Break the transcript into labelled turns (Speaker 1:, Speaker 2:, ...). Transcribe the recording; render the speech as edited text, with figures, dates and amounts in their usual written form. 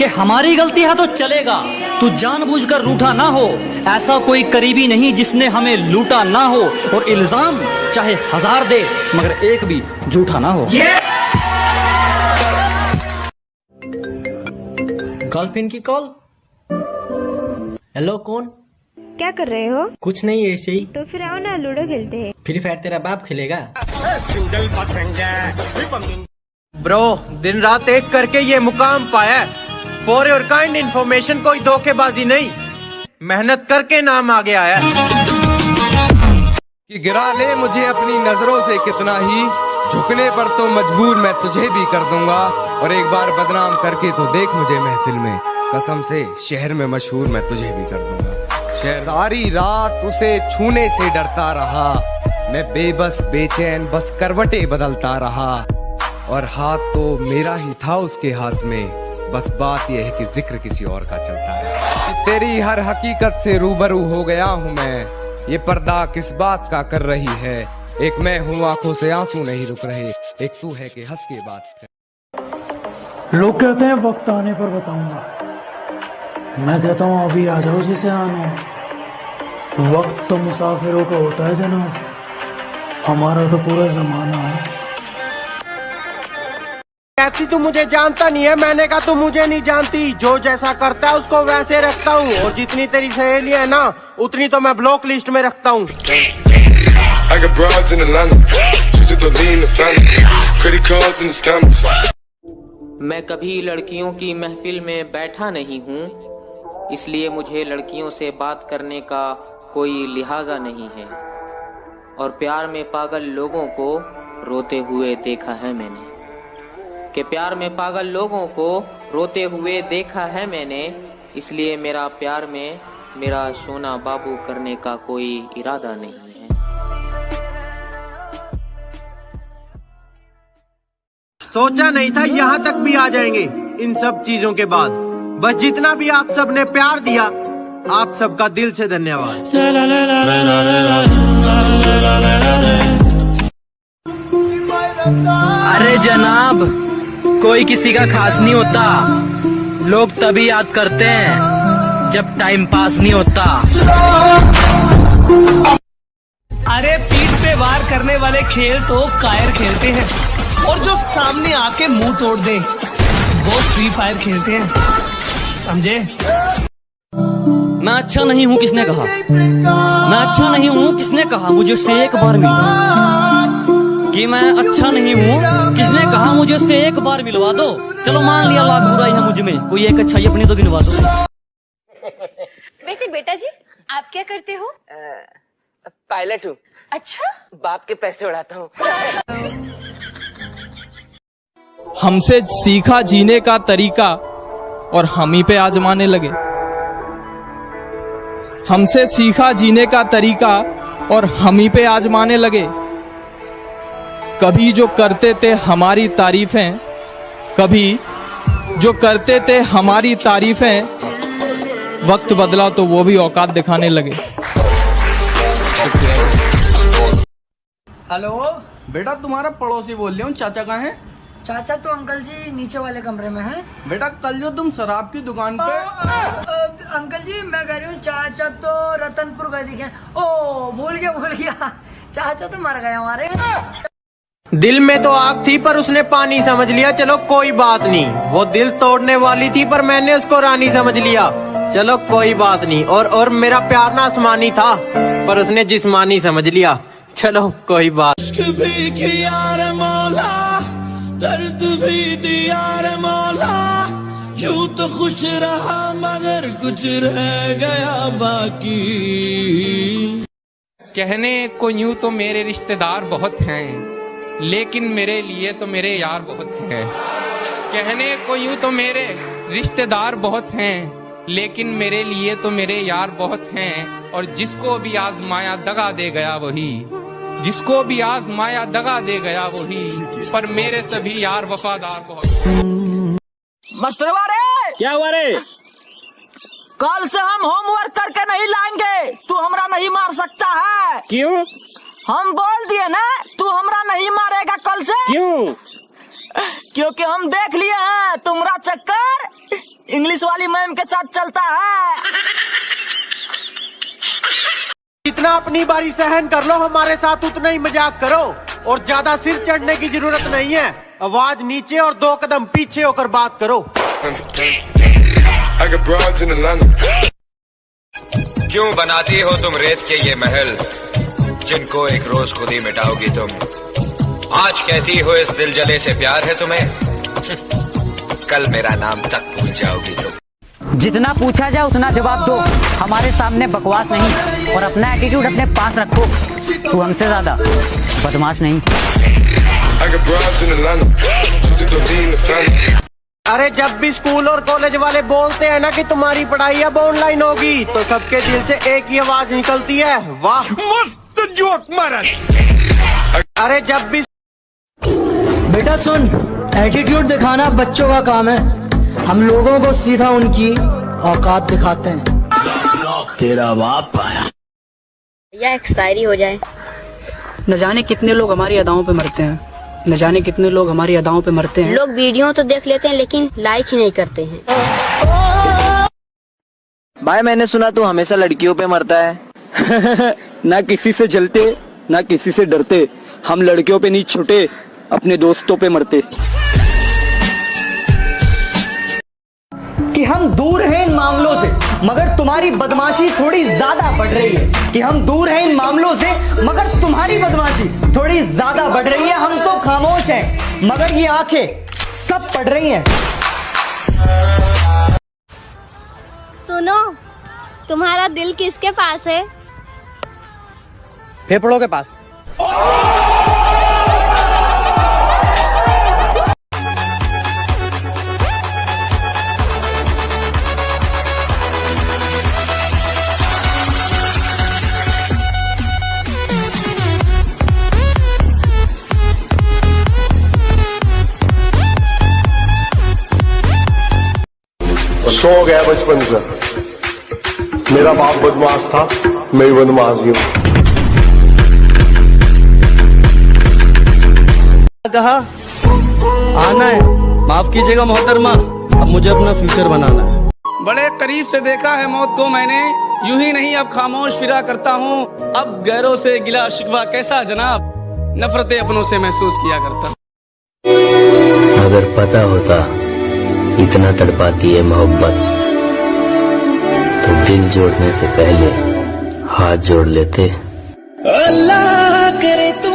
Speaker 1: कि हमारी गलती है तो चलेगा, तू जानबूझकर रूठा ना हो। ऐसा कोई करीबी नहीं जिसने हमें लूटा ना हो, और इल्जाम चाहे 1000 दे मगर एक भी झूठा ना हो। गर्लफ्रेंड की कॉल। हेलो, कौन?
Speaker 2: क्या कर रहे हो?
Speaker 1: कुछ नहीं, ऐसे ही।
Speaker 2: तो फिर आओ ना, लूडो खेलते हैं।
Speaker 1: फ्री फायर तेरा बाप खेलेगा?
Speaker 3: ब्रो, दिन रात एक करके ये मुकाम पाया। फॉर योर काइंड इन्फॉर्मेशन, कोई धोखेबाजी नहीं, मेहनत करके नाम आ गया है।
Speaker 4: कि गिरा ले मुझे अपनी नजरों से कितना ही, झुकने पर तो मजबूर मैं तुझे भी कर दूंगा, और एक बार बदनाम करके तो देख मुझे महफिल में, कसम से शहर में मशहूर मैं तुझे भी कर दूंगा। शहर सारी रात उसे छूने से डरता रहा, मैं बेबस बेचैन बस करवटे बदलता रहा, और हाथ तो मेरा ही था उसके हाथ में, बस बात यह है कि जिक्र किसी और का चलता है। तेरी हर हकीकत से रूबरू हो गया हूँ मैं, ये पर्दा किस बात का कर रही है। एक मैं हूँ आंखों से आंसू नहीं रुक रहे, एक तू है कि हंस के बात।
Speaker 5: लोग कहते हैं वक्त आने पर बताऊंगा, मैं कहता हूँ अभी आ जाओ जिसे आना। वक्त तो मुसाफिरों का होता है जनाब, हमारा तो पूरा जमाना है।
Speaker 3: ऐसी तू मुझे जानता नहीं है, मैंने कहा तू मुझे नहीं जानती। जो जैसा करता है उसको वैसे रखता हूँ, और जितनी तेरी सहेली है ना उतनी तो मैं ब्लॉक लिस्ट में रखता हूँ।
Speaker 6: मैं कभी लड़कियों की महफिल में बैठा नहीं हूँ, इसलिए मुझे लड़कियों से बात करने का कोई लिहाजा नहीं है। और प्यार में पागल लोगों को रोते हुए देखा है मैंने, कि प्यार में पागल लोगों को रोते हुए देखा है मैंने, इसलिए मेरा प्यार में मेरा सोना बाबू करने का कोई इरादा नहीं है।
Speaker 3: सोचा नहीं था यहाँ तक भी आ जाएंगे इन सब चीजों के बाद। बस जितना भी आप सब ने प्यार दिया, आप सबका दिल से धन्यवाद।
Speaker 7: अरे जनाब, कोई किसी का खास नहीं होता, लोग तभी याद करते हैं जब टाइम पास नहीं होता।
Speaker 8: अरे पीठ पे वार करने वाले खेल तो कायर खेलते हैं, और जो सामने आके मुंह तोड़ दे वो फ्री फायर खेलते हैं, समझे?
Speaker 1: मैं अच्छा नहीं हूँ किसने कहा? मैं अच्छा नहीं हूँ किसने कहा? मुझे उससे एक बार मिलवा कि मैं अच्छा नहीं हूँ किसने कहा? मुझे उससे एक बार मिलवा दो। चलो मान लिया लाख बुराई है मुझ में, कोई एक अच्छाई अपनी तो गिनवा दो।
Speaker 2: वैसे बेटा जी, आप क्या करते हो?
Speaker 9: पायलट हूँ।
Speaker 2: अच्छा,
Speaker 9: बाप के पैसे उड़ाता हूँ।
Speaker 10: हमसे सीखा जीने का तरीका और हम ही पे आजमाने लगे। हमसे सीखा जीने का तरीका और हम ही पे आजमाने लगे। कभी जो करते थे हमारी तारीफें, कभी जो करते थे हमारी तारीफें, वक्त बदला तो वो भी औकात दिखाने लगे।
Speaker 11: हेलो
Speaker 7: बेटा, तुम्हारा पड़ोसी बोल रहा हूँ, चाचा कहाँ है?
Speaker 11: चाचा तो अंकल जी नीचे वाले कमरे में हैं।
Speaker 7: बेटा, कल जो तुम शराब की दुकान पे
Speaker 11: अंकल जी मैं कह रही हूँ, चाचा तो रतनपुर गए दिखे। ओ भूल गया, चाचा तो मर गए हमारे।
Speaker 3: दिल में तो आग थी पर उसने पानी समझ लिया, चलो कोई बात नहीं। वो दिल तोड़ने वाली थी पर मैंने उसको रानी समझ लिया, चलो कोई बात नहीं। और मेरा प्यार ना आसमानी था पर उसने जिस्मानी समझ लिया, चलो कोई बात।
Speaker 12: भी किया रे मौला, दर्द भी दिया रे मौला, यूं तो खुश रहा मगर कुछ रह गया बाकी।
Speaker 10: कहने को यूं तो मेरे रिश्तेदार बहुत हैं, लेकिन मेरे लिए तो मेरे यार बहुत हैं। कहने को यूं तो मेरे रिश्तेदार बहुत हैं, लेकिन मेरे लिए तो मेरे यार बहुत हैं। और जिसको भी आजमाया दगा दे गया वही, जिसको भी आजमाया दगा दे गया वही, पर मेरे सभी यार वफादार बहुत।
Speaker 7: मास्टर वारे,
Speaker 1: क्या हुआ रे?
Speaker 7: कल से हम होमवर्क करके नहीं लाएंगे, तू हमरा नहीं मार सकता है।
Speaker 1: क्यों?
Speaker 7: हम बोल दिए ना, तू हमरा नहीं मारेगा कल से।
Speaker 1: क्यों?
Speaker 7: क्योंकि हम देख लिए हैं तुम्हारा चक्कर
Speaker 13: इंग्लिश वाली मैम के साथ चलता है।
Speaker 3: जितना अपनी बारी सहन कर लो, हमारे साथ उतना ही मजाक करो और ज्यादा सिर चढ़ने की जरूरत नहीं है। आवाज नीचे और 2 कदम पीछे होकर बात करो।
Speaker 14: क्यों बनाती हो तुम रेत के ये महल, जिनको एक रोज खुद ही मिटाओगी तुम। आज कहती हो इस दिल जले से प्यार है तुम्हें, कल मेरा नाम तक भूल जाओगी तुम।
Speaker 13: जितना पूछा जाए उतना जवाब दो, हमारे सामने बकवास नहीं और अपना एटीट्यूड अपने पास रखो। तू हमसे ज्यादा बदमाश नहीं।
Speaker 3: अरे जब भी स्कूल और कॉलेज वाले बोलते हैं ना कि तुम्हारी पढ़ाई अब ऑनलाइन होगी, तो सबके दिल से एक ही आवाज निकलती है, वाह मस्त जोक मारा। अरे जब भी
Speaker 5: बेटा सुन, एटीट्यूड दिखाना बच्चों का काम है, हम लोगों को सीधा उनकी औकात दिखाते हैं।
Speaker 13: तेरा बाप आया।
Speaker 2: या एक शायरी हो जाए।
Speaker 5: न जाने कितने लोग हमारी अदाओं पे मरते हैं, न जाने कितने लोग हमारी अदाओं पे मरते हैं।
Speaker 2: लोग वीडियो तो देख लेते हैं लेकिन लाइक ही नहीं करते हैं।
Speaker 15: भाई मैंने सुना तू हमेशा लड़कियों पे मरता है।
Speaker 16: ना किसी से जलते ना किसी से डरते, हम लड़कियों पे नहीं छुटे, अपने दोस्तों पे मरते।
Speaker 13: कि हम दूर हैं इन मामलों से, मगर तुम्हारी बदमाशी थोड़ी ज्यादा बढ़ रही है। कि हम दूर हैं इन मामलों से, मगर तुम्हारी बदमाशी थोड़ी ज्यादा बढ़ रही है। हम तो खामोश हैं, मगर ये आंखें सब पढ़ रही हैं।
Speaker 2: सुनो, तुम्हारा दिल किसके पास है?
Speaker 13: फेफड़ों के पास।
Speaker 17: शौक है बचपन से, मेरा बाप बदमाश था, मैं भी बदमाश हूँ।
Speaker 16: कहा आना है, माफ कीजिएगा मोहतरमा, अब मुझे अपना फ्यूचर बनाना है।
Speaker 18: बड़े करीब से देखा है मौत को मैंने, यूं ही नहीं अब खामोश फिरा करता हूँ। अब गैरों से गिला शिकवा कैसा जनाब, नफरतें अपनों से महसूस किया करता।
Speaker 19: अगर पता होता इतना तड़पाती है मोहब्बत, तो दिल जोड़ने से पहले हाथ जोड़ लेते।
Speaker 12: अल्लाह करे तू